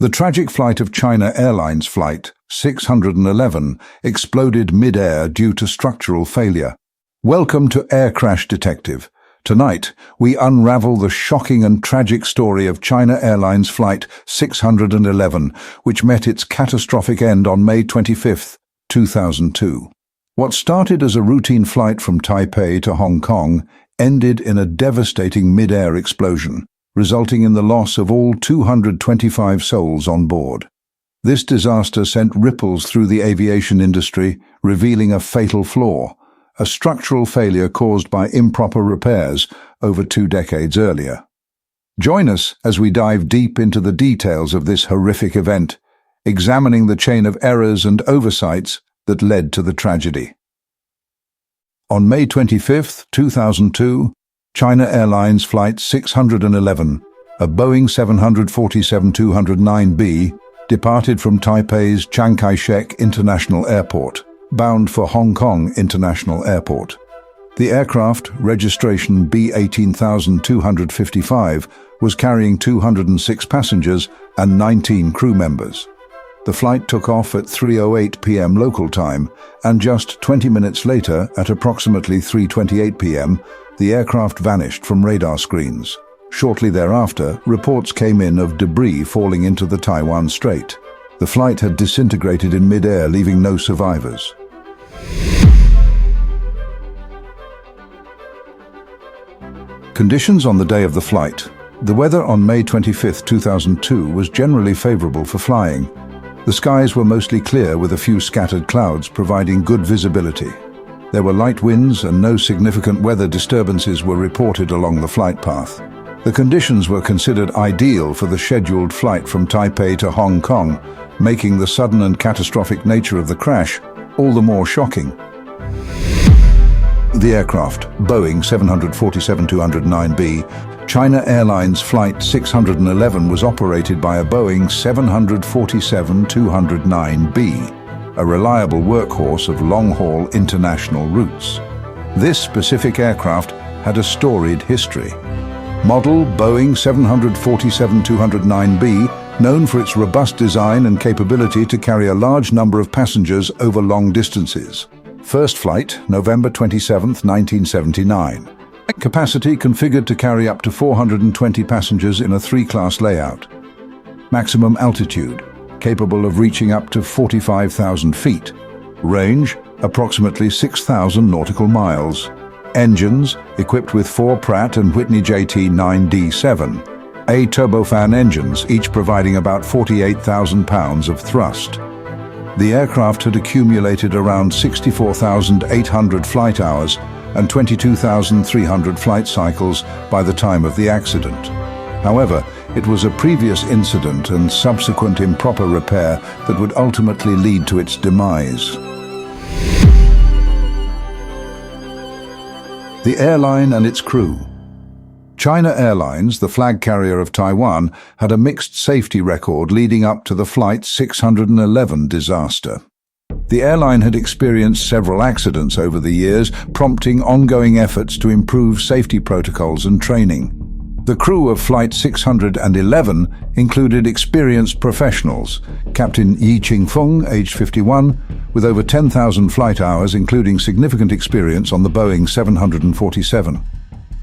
The tragic flight of China Airlines Flight 611 exploded mid-air due to structural failure. Welcome to Air Crash Detective. Tonight, we unravel the shocking and tragic story of China Airlines Flight 611, which met its catastrophic end on May 25, 2002. What started as a routine flight from Taipei to Hong Kong ended in a devastating mid-air explosion, resulting in the loss of all 225 souls on board. This disaster sent ripples through the aviation industry, revealing a fatal flaw, a structural failure caused by improper repairs over 2 decades earlier. Join us as we dive deep into the details of this horrific event, examining the chain of errors and oversights that led to the tragedy. On May 25, 2002, China Airlines Flight 611, a Boeing 747-209B, departed from Taipei's Chiang Kai-shek International Airport, bound for Hong Kong International Airport. The aircraft, registration B18255, was carrying 206 passengers and 19 crew members. The flight took off at 3:08 p.m. local time, and just 20 minutes later, at approximately 3:28 p.m., the aircraft vanished from radar screens. Shortly thereafter, reports came in of debris falling into the Taiwan Strait. The flight had disintegrated in mid-air, leaving no survivors. Conditions on the day of the flight. The weather on May 25, 2002 was generally favorable for flying. The skies were mostly clear with a few scattered clouds providing good visibility. There were light winds and no significant weather disturbances were reported along the flight path. The conditions were considered ideal for the scheduled flight from Taipei to Hong Kong, making the sudden and catastrophic nature of the crash all the more shocking. The aircraft, Boeing 747-209B, China Airlines Flight 611 was operated by a Boeing 747-209B, a reliable workhorse of long-haul international routes. This specific aircraft had a storied history. Model Boeing 747-209B, known for its robust design and capability to carry a large number of passengers over long distances. First flight, November 27, 1979. Capacity configured to carry up to 420 passengers in a 3-class layout. Maximum altitude, capable of reaching up to 45,000 feet. Range, approximately 6,000 nautical miles. Engines, equipped with 4 Pratt & Whitney JT9D7. A turbofan engines, each providing about 48,000 pounds of thrust. The aircraft had accumulated around 64,800 flight hours and 22,300 flight cycles by the time of the accident. However, it was a previous incident and subsequent improper repair that would ultimately lead to its demise. The airline and its crew. China Airlines, the flag carrier of Taiwan, had a mixed safety record leading up to the Flight 611 disaster. The airline had experienced several accidents over the years, prompting ongoing efforts to improve safety protocols and training. The crew of Flight 611 included experienced professionals: Captain Yi Qingfeng, aged 51, with over 10,000 flight hours including significant experience on the Boeing 747.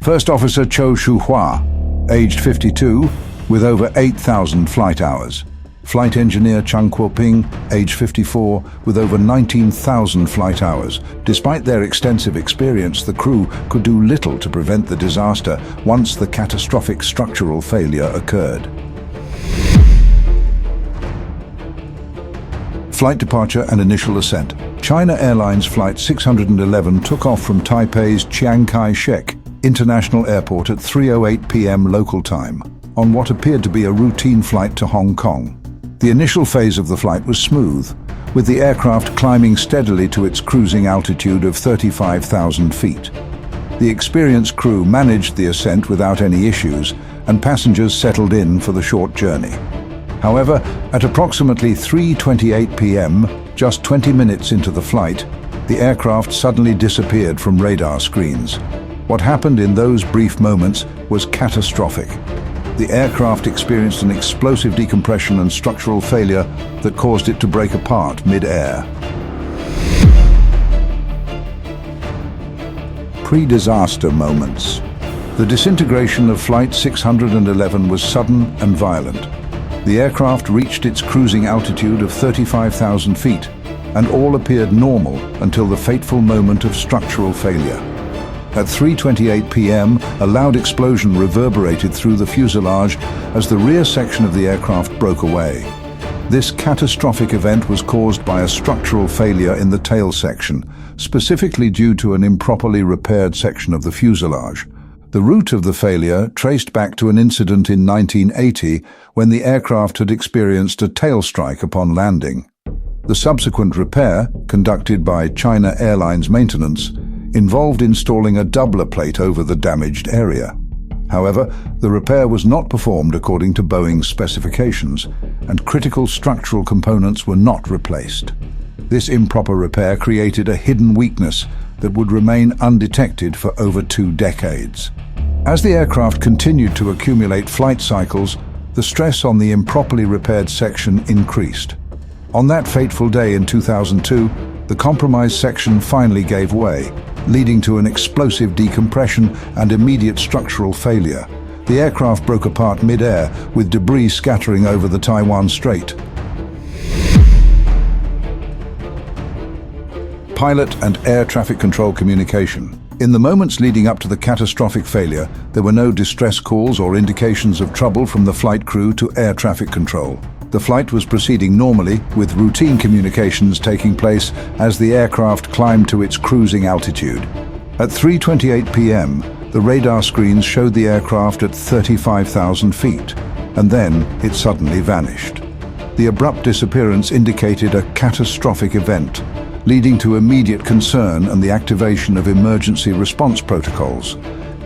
First Officer Cho Shu-hua, aged 52, with over 8,000 flight hours. Flight Engineer Chang Kuo-ping, aged 54, with over 19,000 flight hours. Despite their extensive experience, the crew could do little to prevent the disaster once the catastrophic structural failure occurred. Flight departure and initial ascent. China Airlines Flight 611 took off from Taipei's Chiang Kai-shek International Airport at 3:08 p.m. local time, on what appeared to be a routine flight to Hong Kong. The initial phase of the flight was smooth, with the aircraft climbing steadily to its cruising altitude of 35,000 feet. The experienced crew managed the ascent without any issues, and passengers settled in for the short journey. However, at approximately 3:28 p.m., just 20 minutes into the flight, the aircraft suddenly disappeared from radar screens. What happened in those brief moments was catastrophic. the aircraft experienced an explosive decompression and structural failure that caused it to break apart mid-air. Pre-disaster moments. The disintegration of Flight 611 was sudden and violent. The aircraft reached its cruising altitude of 35,000 feet, and all appeared normal until the fateful moment of structural failure. At 3:28 p.m., a loud explosion reverberated through the fuselage as the rear section of the aircraft broke away. This catastrophic event was caused by a structural failure in the tail section, specifically due to an improperly repaired section of the fuselage. The root of the failure traced back to an incident in 1980 when the aircraft had experienced a tail strike upon landing. The subsequent repair, conducted by China Airlines Maintenance, involved installing a doubler plate over the damaged area. However, the repair was not performed according to Boeing's specifications, and critical structural components were not replaced. This improper repair created a hidden weakness that would remain undetected for over 2 decades. As the aircraft continued to accumulate flight cycles, the stress on the improperly repaired section increased. On that fateful day in 2002, the compromised section finally gave way, leading to an explosive decompression and immediate structural failure. The aircraft broke apart mid-air, with debris scattering over the Taiwan Strait. Pilot and air traffic control communication. In the moments leading up to the catastrophic failure, there were no distress calls or indications of trouble from the flight crew to air traffic control. The flight was proceeding normally, with routine communications taking place as the aircraft climbed to its cruising altitude. At 3:28 p.m., the radar screens showed the aircraft at 35,000 feet, and then it suddenly vanished. The abrupt disappearance indicated a catastrophic event, leading to immediate concern and the activation of emergency response protocols.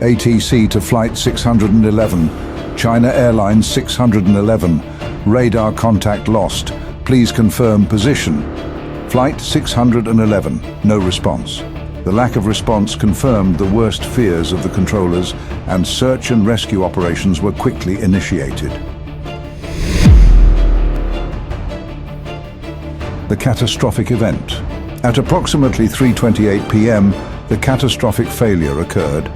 ATC to Flight 611, China Airlines 611, radar contact lost. Please confirm position. Flight 611, no response. The lack of response confirmed the worst fears of the controllers, and search and rescue operations were quickly initiated. The catastrophic event. At approximately 3:28 p.m., the catastrophic failure occurred.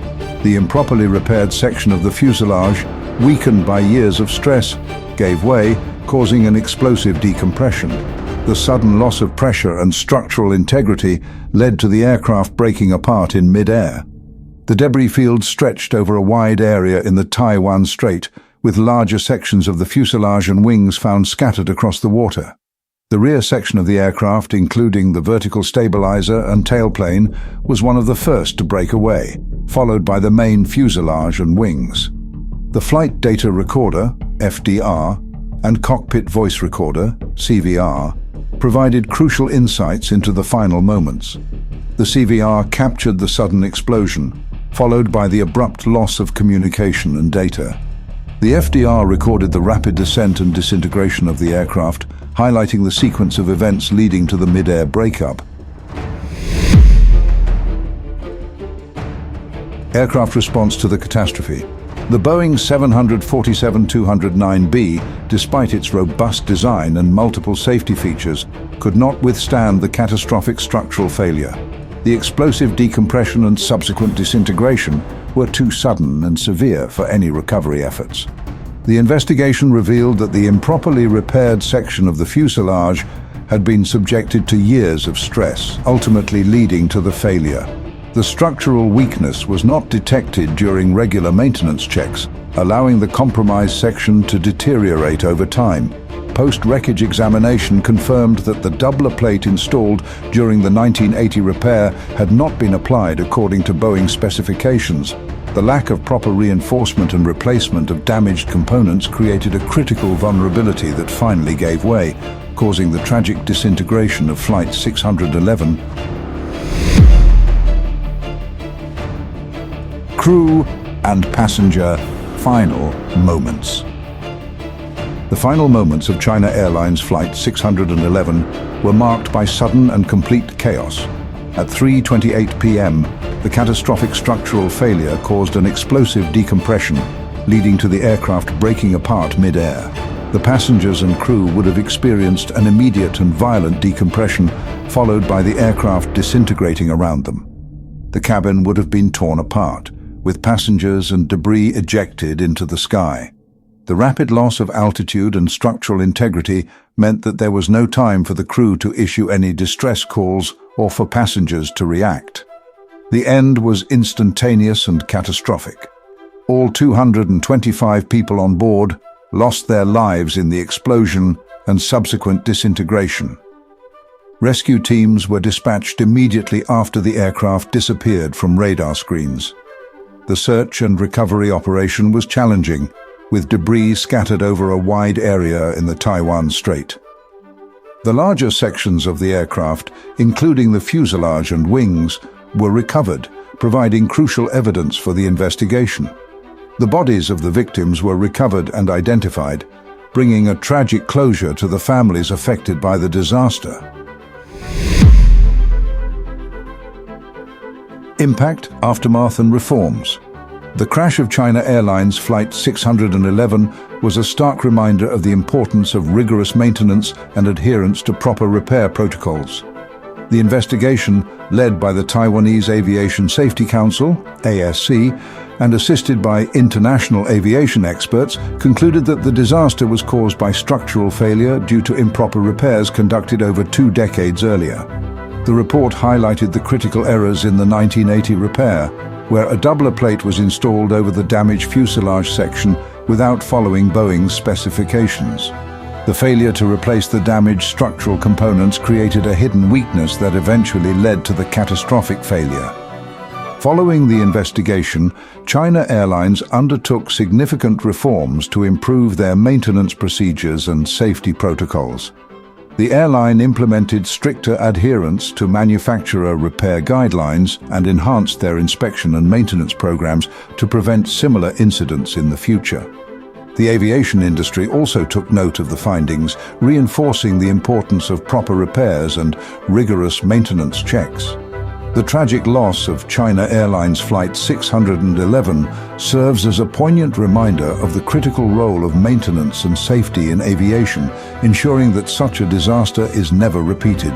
The improperly repaired section of the fuselage, weakened by years of stress, gave way, causing an explosive decompression. The sudden loss of pressure and structural integrity led to the aircraft breaking apart in mid-air. The debris field stretched over a wide area in the Taiwan Strait, with larger sections of the fuselage and wings found scattered across the water. The rear section of the aircraft, including the vertical stabilizer and tailplane, was one of the first to break away, followed by the main fuselage and wings. The flight data recorder, FDR, and cockpit voice recorder, CVR, provided crucial insights into the final moments. The CVR captured the sudden explosion, followed by the abrupt loss of communication and data. The FDR recorded the rapid descent and disintegration of the aircraft, highlighting the sequence of events leading to the mid-air breakup. Aircraft response to the catastrophe. The Boeing 747-209B, despite its robust design and multiple safety features, could not withstand the catastrophic structural failure. The explosive decompression and subsequent disintegration were too sudden and severe for any recovery efforts. The investigation revealed that the improperly repaired section of the fuselage had been subjected to years of stress, ultimately leading to the failure. The structural weakness was not detected during regular maintenance checks, allowing the compromised section to deteriorate over time. Post-wreckage examination confirmed that the doubler plate installed during the 1980 repair had not been applied according to Boeing specifications. The lack of proper reinforcement and replacement of damaged components created a critical vulnerability that finally gave way, causing the tragic disintegration of Flight 611. Crew and passenger final moments. The final moments of China Airlines Flight 611 were marked by sudden and complete chaos. At 3:28 p.m., the catastrophic structural failure caused an explosive decompression, leading to the aircraft breaking apart mid-air. The passengers and crew would have experienced an immediate and violent decompression, followed by the aircraft disintegrating around them. The cabin would have been torn apart, with passengers and debris ejected into the sky. The rapid loss of altitude and structural integrity meant that there was no time for the crew to issue any distress calls or for passengers to react. The end was instantaneous and catastrophic. All 225 people on board lost their lives in the explosion and subsequent disintegration. Rescue teams were dispatched immediately after the aircraft disappeared from radar screens. The search and recovery operation was challenging, with debris scattered over a wide area in the Taiwan Strait. The larger sections of the aircraft, including the fuselage and wings, were recovered, providing crucial evidence for the investigation. The bodies of the victims were recovered and identified, bringing a tragic closure to the families affected by the disaster. Impact, aftermath and reforms. The crash of China Airlines Flight 611 was a stark reminder of the importance of rigorous maintenance and adherence to proper repair protocols. The investigation, led by the Taiwanese Aviation Safety Council, ASC, and assisted by international aviation experts, concluded that the disaster was caused by structural failure due to improper repairs conducted over 2 decades earlier. The report highlighted the critical errors in the 1980 repair, where a doubler plate was installed over the damaged fuselage section without following Boeing's specifications. The failure to replace the damaged structural components created a hidden weakness that eventually led to the catastrophic failure. Following the investigation, China Airlines undertook significant reforms to improve their maintenance procedures and safety protocols. The airline implemented stricter adherence to manufacturer repair guidelines and enhanced their inspection and maintenance programs to prevent similar incidents in the future. The aviation industry also took note of the findings, reinforcing the importance of proper repairs and rigorous maintenance checks. The tragic loss of China Airlines Flight 611 serves as a poignant reminder of the critical role of maintenance and safety in aviation, ensuring that such a disaster is never repeated.